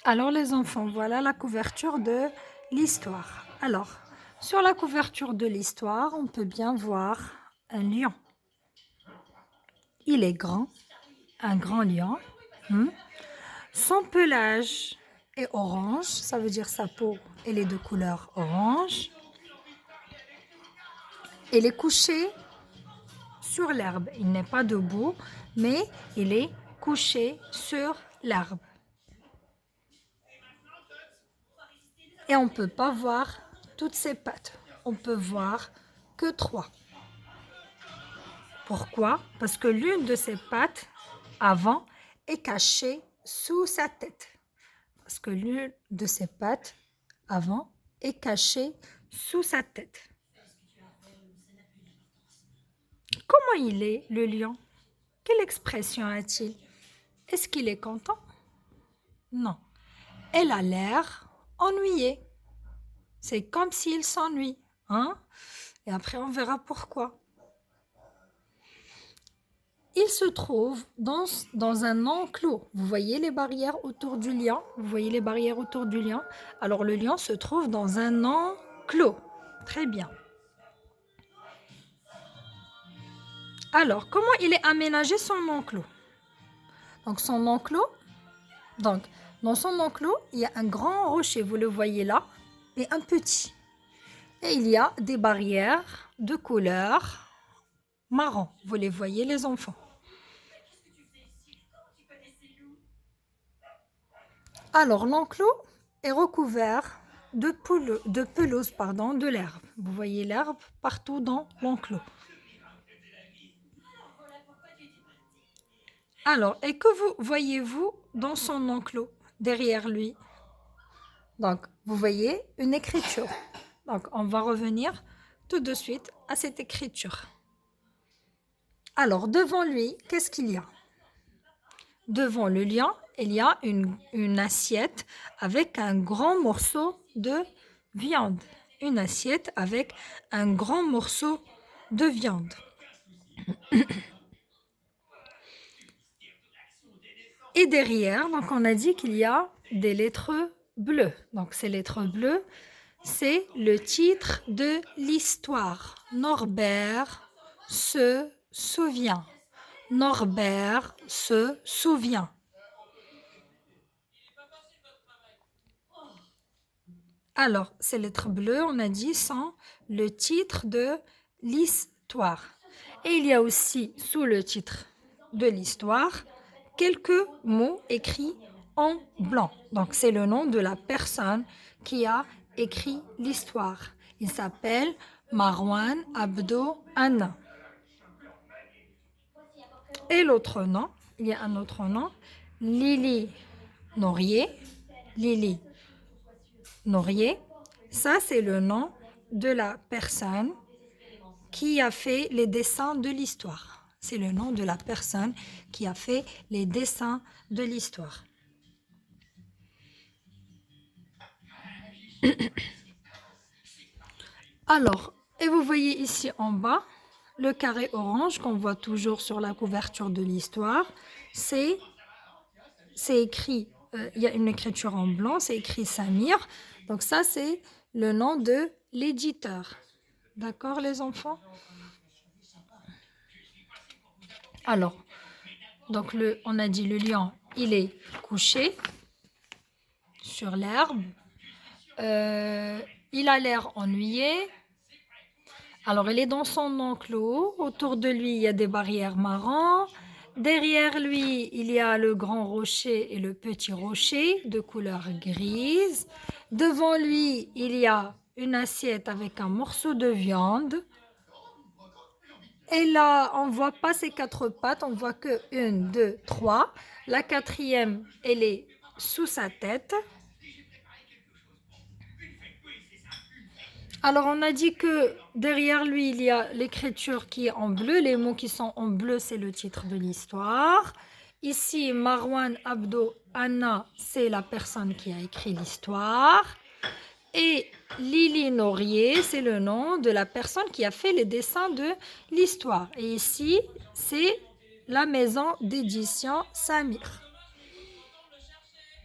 Alors les enfants, voilà la couverture de l'histoire. Alors, sur la couverture de l'histoire, on peut bien voir un lion. Il est grand, un grand lion. Hmm. Son pelage est orange, ça veut dire sa peau, elle est de couleur orange. Il est couché sur l'herbe. Il n'est pas debout, mais il est couché sur l'herbe. Et on ne peut pas voir toutes ses pattes. On peut voir que 3. Pourquoi? Parce que l'une de ses pattes avant est cachée sous sa tête. Parce que l'une de ses pattes avant est cachée sous sa tête. Comment il est, le lion? Quelle expression a-t-il? Est-ce qu'il est content? Non. Elle a l'air ennuyée. C'est comme s'il s'ennuie. Hein? Et après, on verra pourquoi. Il se trouve dans un enclos. Vous voyez les barrières autour du lion? Vous voyez les barrières autour du lion? Alors, le lion se trouve dans un enclos. Très bien. Alors, comment il est aménagé son enclos? Donc, son enclos, dans son enclos, il y a un grand rocher, vous le voyez là, et un petit. Et il y a des barrières de couleur marron. Vous les voyez, les enfants? Alors, l'enclos est recouvert de pelouse, de l'herbe. Vous voyez l'herbe partout dans l'enclos. Alors, et que voyez-vous dans son enclos, derrière lui? Donc, vous voyez une écriture. Donc, on va revenir tout de suite à cette écriture. Alors, devant lui, qu'est-ce qu'il y a? Devant le lion, il y a une assiette avec un grand morceau de viande. Une assiette avec un grand morceau de viande. Et derrière, donc on a dit qu'il y a des lettres bleues. Donc ces lettres bleues, c'est le titre de l'histoire. Norbert se souvient. Norbert se souvient. Alors, ces lettres bleues, on a dit, sont le titre de l'histoire. Et il y a aussi, sous le titre de l'histoire, quelques mots écrits en blanc. Donc, c'est le nom de la personne qui a écrit l'histoire. Il s'appelle Marwan Abdo Anna. Et l'autre nom, il y a un autre nom, Lily Norier. Lily Norier, ça c'est le nom de la personne qui a fait les dessins de l'histoire. C'est le nom de la personne qui a fait les dessins de l'histoire. Alors, et vous voyez ici en bas, le carré orange qu'on voit toujours sur la couverture de l'histoire, c'est écrit, il y a une écriture en blanc, c'est écrit Samir. Donc ça, c'est le nom de l'éditeur. D'accord, les enfants? Alors, donc on a dit le lion, il est couché sur l'herbe. Il a l'air ennuyé. Alors, il est dans son enclos. Autour de lui, il y a des barrières marron. Derrière lui, il y a le grand rocher et le petit rocher de couleur grise. Devant lui, il y a une assiette avec un morceau de viande. Et là, on ne voit pas ses 4 pattes, on voit que 1, 2, 3. La quatrième, elle est sous sa tête. Alors, on a dit que derrière lui, il y a l'écriture qui est en bleu. Les mots qui sont en bleu, c'est le titre de l'histoire. Ici, Marwan Abdo Anna, c'est la personne qui a écrit l'histoire. Et Lily Norier, c'est le nom de la personne qui a fait les dessins de l'histoire. Et ici, c'est la maison d'édition Samir.